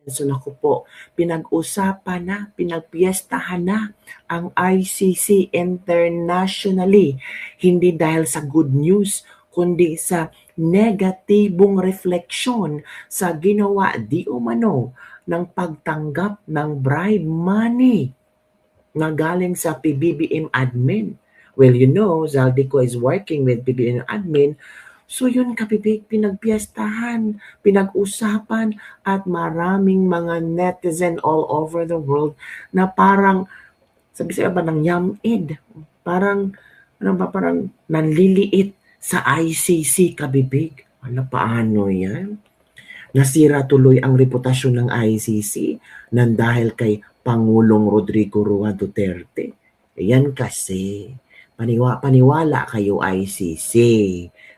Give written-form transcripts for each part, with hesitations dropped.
So naku po, pinag-usapan na, pinagpiestahan na ang ICC internationally. Hindi dahil sa good news, kundi sa negatibong refleksyon sa ginawa di umano ng pagtanggap ng bribe money na galing sa PBBM admin. Well, you know, Zaldico is working with PBBM admin. So yun kapibig, pinagpiestahan, pinag-usapan at maraming mga netizen all over the world na parang, sabi sa ba ng yamid, parang, ano ba, parang nanliliit sa ICC kabibig. Ano paano yan? Nasira tuloy ang reputasyon ng ICC nang dahil kay Pangulong Rodrigo Roa Duterte. Yan kasi, paniwala kayo ICC.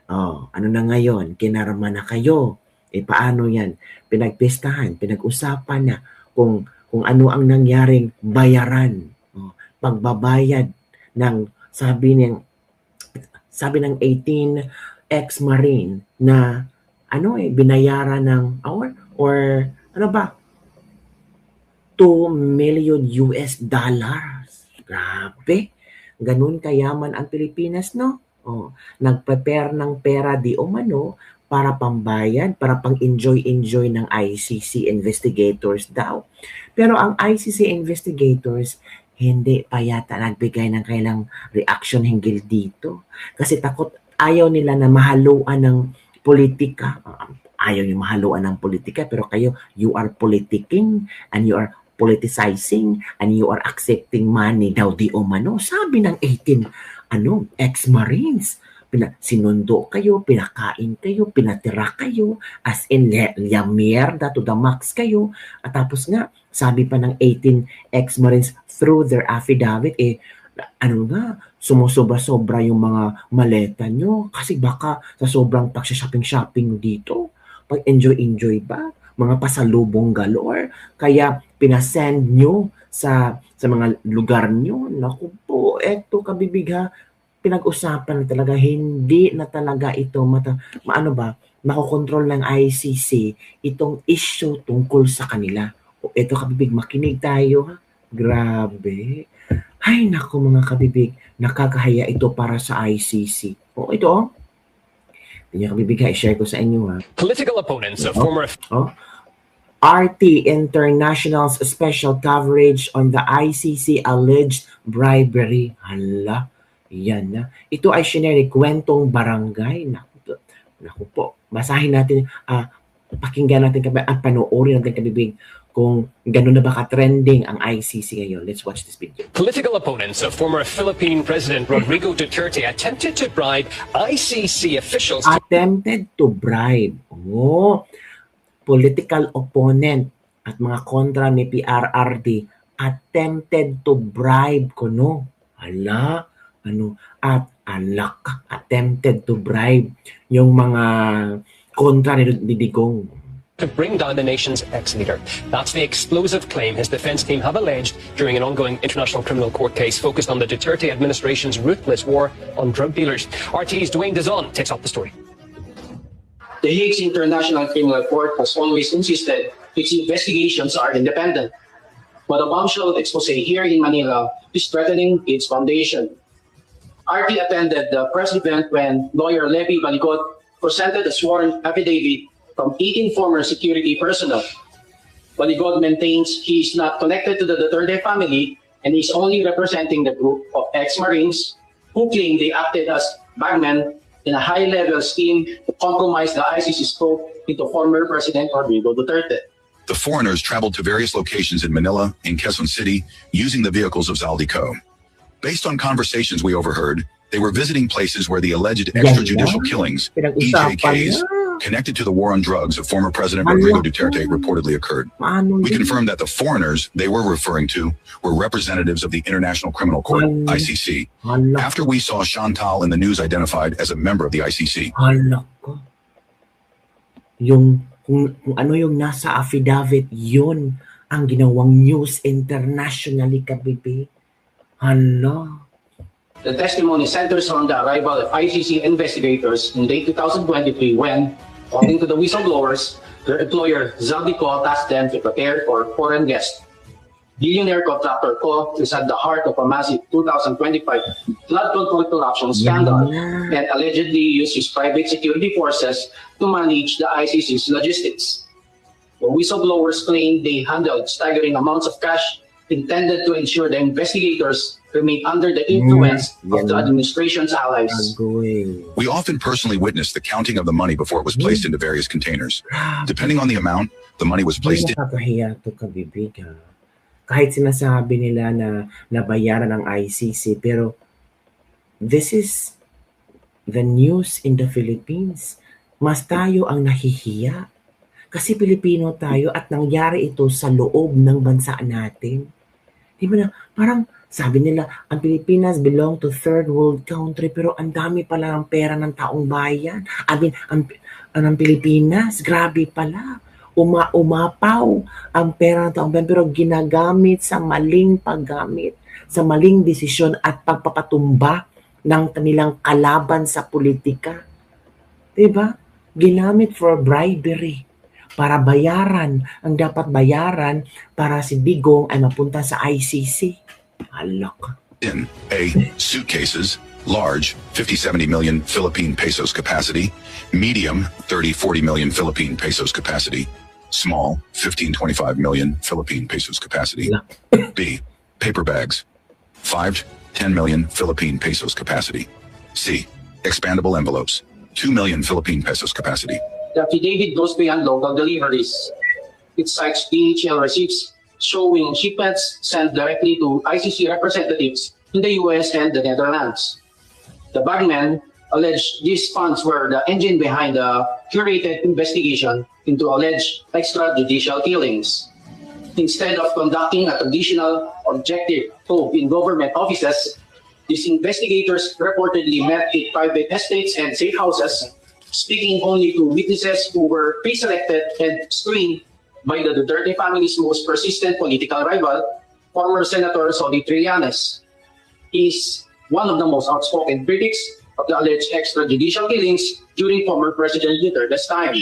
Oh, ano na ngayon? Kinarama na kayo. Paano yan? Pinagpistahan, pinag-usapan na kung ano ang nangyaring bayaran. Oh, pagbabayad ng sabi ng 18 ex-marine na binayaran ng or ano ba? 2 million US dollars. Grabe. Ganun kayaman ang Pilipinas, no? Oh, nagprepare ng pera di umano para pambayad, para pang-enjoy ng ICC investigators daw. Pero ang ICC investigators, hindi pa yata nagbigay ng kailang reaction hinggil dito. Kasi takot, ayaw nila na mahaluan ng politika. Ayaw yung mahaluan ng politika, pero kayo, you are politicking and you are politicizing and you are accepting money daw di umano. Sabi ng 18 ex-marines, sinundo kayo, pinakain kayo, pinatira kayo, as in mierda to the max kayo. At tapos nga, sabi pa ng 18 ex-marines through their affidavit, sumusobra-sobra yung mga maleta nyo kasi baka sa sobrang pagsha-shopping dito, pag-enjoy ba? Mga pasalubong galore, kaya pinasend nyo sa mga lugar nyo. Naku po, eto kabibigha, pinag-usapan na talaga, hindi na talaga ito makokontrol ng ICC itong issue tungkol sa kanila. O eto kabibig, makinig tayo ha. Grabe. Ay naku mga kabibig, nakakahiya ito para sa ICC. O ito hindi niya kabibig ha, i-share ko sa inyo ha. Political opponents of former RT International's special coverage on the ICC alleged bribery. Hala, yan na. Ito ay shinare kwentong barangay. Naku po, basahin natin, pakinggan natin at panoorin natin kabibig kung gano'n na ba ka-trending ang ICC ngayon. Let's watch this video. Political opponents of former Philippine President Rodrigo Duterte attempted to bribe ICC officials. Attempted to bribe. Oh, political opponent at mga kontra ni PRRD attempted to bribe kuno. Hala, attempted to bribe yung mga kontra ni Digong. To bring down the nation's ex-leader. That's the explosive claim his defense team have alleged during an ongoing international criminal court case focused on the Duterte administration's ruthless war on drug dealers. RT's Dwayne Dizon takes up the story. The Hague's International Criminal Court has always insisted its investigations are independent. But a bombshell expose here in Manila is threatening its foundation. RT attended the press event when lawyer Levy Baligot presented a sworn affidavit from 18 former security personnel. Baligot maintains he is not connected to the Duterte family and is only representing the group of ex-Marines who claim they acted as bagmen in a high-level scheme to compromise the ICC scope into former President Rodrigo Duterte. The foreigners traveled to various locations in Manila and Quezon City using the vehicles of Zaldico. Based on conversations we overheard, they were visiting places where the alleged extrajudicial killings, EJKs, connected to the war on drugs of former President Rodrigo Duterte reportedly occurred. We confirmed that the foreigners they were referring to were representatives of the International Criminal Court, ICC, after we saw Chantal in the news identified as a member of the ICC. Kung ano yung nasa affidavit, yun ang ginawang news internationally kabibi. Hala. The testimony centers on the arrival of ICC investigators in late 2023 when, according to the whistleblowers, Their employer, Zaldico, tasked them to prepare for foreign guests. Billionaire contractor Co is at the heart of a massive 2025 flood control corruption scandal and allegedly used his private security forces to manage the ICC's logistics. The whistleblowers claim they handled staggering amounts of cash intended to ensure the investigators remain under the influence of the administration's allies. We often personally witnessed the counting of the money before it was placed into various containers. Depending on the amount, the money was placed in. Nakakahiya to, kabibig, ha? Kahit sinasabi nila na nabayaran ng ICC, pero this is the news in the Philippines. Mas tayo ang nahihiya. Kasi Pilipino tayo at nangyari ito sa loob ng bansa natin. Di ba na, parang sabi nila, ang Pilipinas belong to third world country, pero ang dami pala ng pera ng taong bayan. Ang Pilipinas, grabe pala. Umapaw ang pera ng taong bayan, pero ginagamit sa maling paggamit, sa maling desisyon at pagpapatumba ng kanilang kalaban sa politika. Diba? Ginamit for bribery para bayaran ang dapat bayaran para si Digong ay mapunta sa ICC. Alok. In suitcases, large 50-70 million Philippine pesos capacity, medium 30-40 million Philippine pesos capacity, small 15-25 million Philippine pesos capacity. B, paper bags 5-10 million Philippine pesos capacity. C, expandable envelopes 2 million Philippine pesos capacity. The affidavit goes beyond local deliveries. It cites DHL receipts showing shipments sent directly to ICC representatives in the US and the Netherlands. The bagmen alleged these funds were the engine behind the curated investigation into alleged extrajudicial killings. Instead of conducting a traditional objective probe in government offices, these investigators reportedly met in private estates and safe houses, speaking only to witnesses who were pre-selected and screened by the Duterte family's most persistent political rival, former Senator Soli Trillanes. He is one of the most outspoken critics of the alleged extrajudicial killings during former President Duterte's time.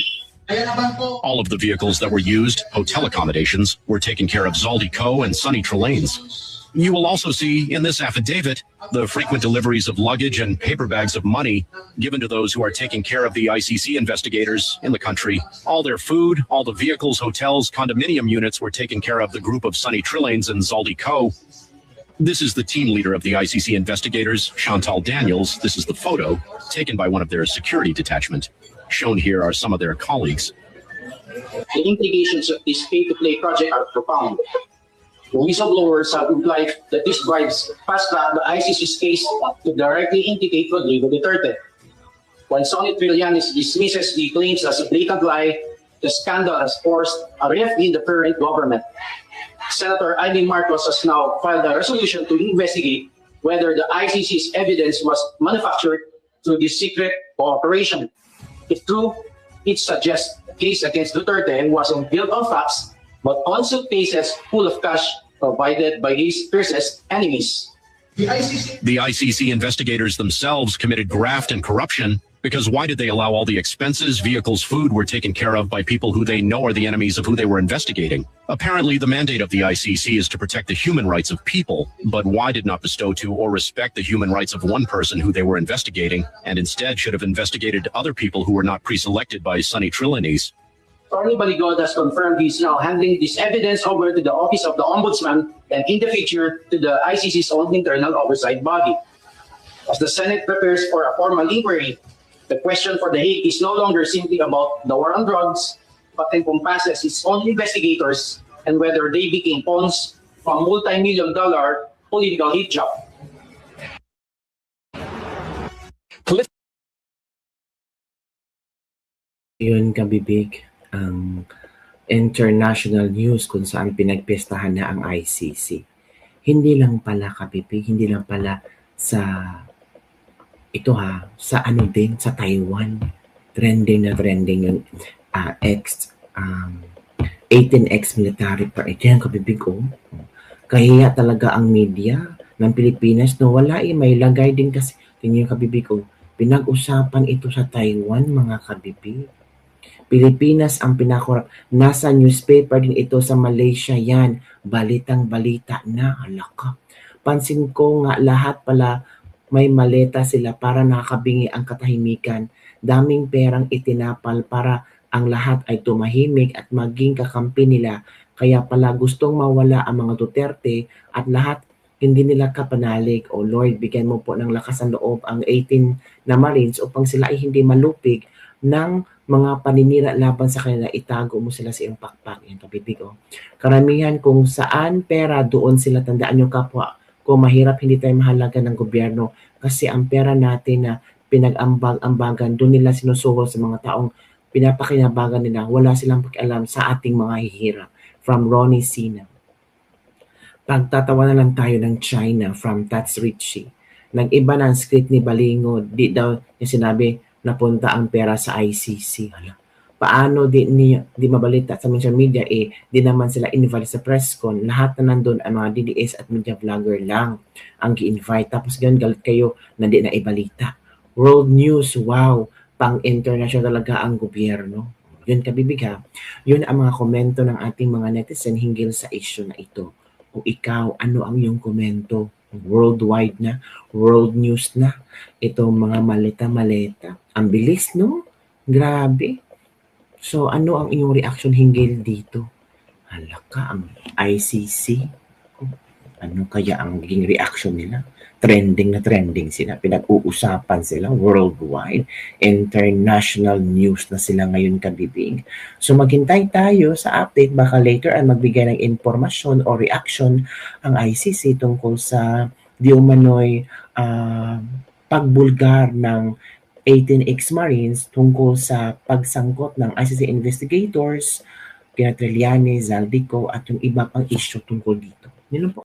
All of the vehicles that were used, hotel accommodations, were taken care of Zaldico and Sonny Trillanes. You will also see in this affidavit the frequent deliveries of luggage and paper bags of money given to those who are taking care of the ICC investigators in the country. All their food, all the vehicles, hotels, condominium units were taken care of the group of Sonny Trillanes and Zaldico. This is the team leader of the ICC investigators, Chantal Daniels. This is the photo taken by one of their security detachment. Shown here are some of their colleagues. The implications of this pay-to-play project are profound. The whistleblowers have implied that these bribes fast-track the ICC's case to directly implicate Rodrigo Duterte. While Sonny Trillanes dismisses the claims as a blatant lie, the scandal has forced a rift in the current government. Senator Eileen Marcos has now filed a resolution to investigate whether the ICC's evidence was manufactured through this secret cooperation. If true, it suggests a case against Duterte wasn't built on facts, but on suitcases full of cash provided by his fiercest enemies. The ICC investigators themselves committed graft and corruption because why did they allow all the expenses, vehicles, food were taken care of by people who they know are the enemies of who they were investigating? Apparently, the mandate of the ICC is to protect the human rights of people, but why did not bestow to or respect the human rights of one person who they were investigating, and instead should have investigated other people who were not pre-selected by Sonny Trillanes? Attorney Baligot has confirmed he's now handing this evidence over to the Office of the Ombudsman and in the future to the ICC's own internal oversight body. As the Senate prepares for a formal inquiry, the question for the Hague is no longer simply about the war on drugs, but encompasses its own investigators and whether they became pawns from multi-million-dollar political hit job. Yun, kabibig, ang international news kung saan pinagpiestahan na ang ICC. Hindi lang pala, kabibig, hindi lang pala sa ito sa ano din, sa Taiwan. Trending yung 18X military pa. Ito yung kabibig, Kahiya talaga ang media ng Pilipinas no wala may lagay din kasi tingin yung kabibig, pinag-usapan ito sa Taiwan, mga kabibig. Pilipinas ang pinakorap. Nasa newspaper din ito sa Malaysia yan. Balitang-balita na. Alaka. Pansin ko nga lahat pala may maleta sila para nakakabingi ang katahimikan. Daming perang itinapal para ang lahat ay tumahimik at maging kakampi nila. Kaya pala gustong mawala ang mga Duterte at lahat hindi nila kapanalig. O Lord, bigyan mo po ng lakas ng loob ang 18 na Marines upang sila ay hindi malupig ng mga paninira laban sa kanila. Itago mo sila sa iyong pakpak. Yung kapibig, oh. Karamihan kung saan pera, doon sila. Tandaan yung kapwa. Kung mahirap, hindi tayo mahalaga ng gobyerno kasi ang pera natin na pinag-ambag-ambagan, doon nila sinusuhol sa mga taong pinapakinabangan nila. Wala silang pakialam sa ating mga hihirap. From Ronnie Sina. Pagtatawa na lang tayo ng China from Tats Richie. Nag-iba na ang script ni Balingo. Di daw yung sinabi napunta ang pera sa ICC. Hala. Paano di mabalita sa social media di naman sila invite sa press con. Lahat na nandun ang mga DDS at media vlogger lang ang gi-invite. Tapos ganun galit kayo na di na ibalita. World news, wow. Pang-international talaga ang gobyerno. Yun kabibig ha. Yun ang mga komento ng ating mga netizen hinggil sa issue na ito. Kung ikaw, ano ang iyong komento? Worldwide na, world news na. Itong mga maleta-maleta. Ang bilis, no? Grabe. So, ano ang iyong reaction hinggil dito? Halaka, ang ICC. Ano kaya ang naging reaction nila? Trending na trending sila. Pinag-uusapan sila worldwide. International news na sila ngayon kabibig. So maghintay tayo sa update. Baka later ay magbigay ng informasyon o reaction ang ICC tungkol sa di umano'y pagbulgar ng 18 ex-Marines tungkol sa pagsangkot ng ICC investigators, kina Trillanes, Zaldico at yung iba pang issue tungkol dito. Yun lang po.